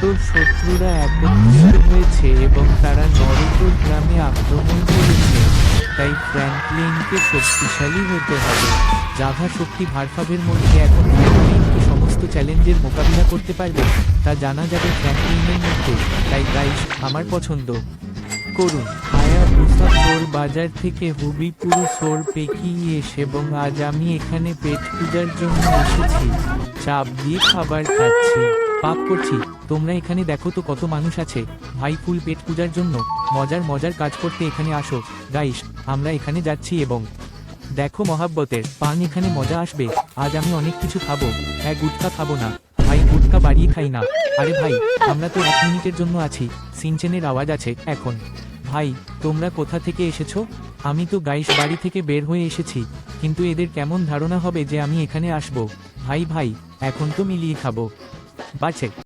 তোর শত্রুরা একত্রিত হয়েছে এবং তারা নরকোর গ্রামে আক্রমণ করেছে। তাই ফ্র্যাঙ্কলিনকে শক্তিশালী হতে হবে। জাভা শক্তি ভার্ফাবের মধ্যে এখন ফ্র্যাঙ্কলিন কি সমস্ত চ্যালেঞ্জের মোকাবিলা করতে পারবে তা জানা যাবে ফ্র্যাঙ্কলিনের মধ্যে। তাই গাইস, আমার পছন্দ করুন হায়াবুসা সোর বাজার থেকে হুবিপুরু সোর পেকিয়েস, এবং আজ আমি এখানে পেট পূজার জন্য এসেছি। চাপ দিয়ে খাবার খাচ্ছি, পাপ করছি। তোমরা এখানে দেখো তো কত মানুষ আছে। ভাই, ফুল পেট পূজার জন্য মজার মজার কাজ করতে এখানে আসো। গাইস, আমরা এখানে যাচ্ছি এবং দেখো মহাব্বতের পান, এখানে মজা আসবে। আজ আমি অনেক কিছু খাবো। গুটকা খাবো না ভাই, গুটকা বাড়িয়ে খাই না। আরে ভাই, আমরা তো 1 মিনিটের জন্য আছি। সিনচেনের আওয়াজ আছে এখন। ভাই, তোমরা কোথা থেকে এসেছো? আমি তো গাইস বাড়ি থেকে বের হয়ে এসেছি, কিন্তু এদের কেমন ধারণা হবে যে আমি এখানে আসবো? ভাই ভাই, এখন তো মিলিয়ে খাবো। বাছে।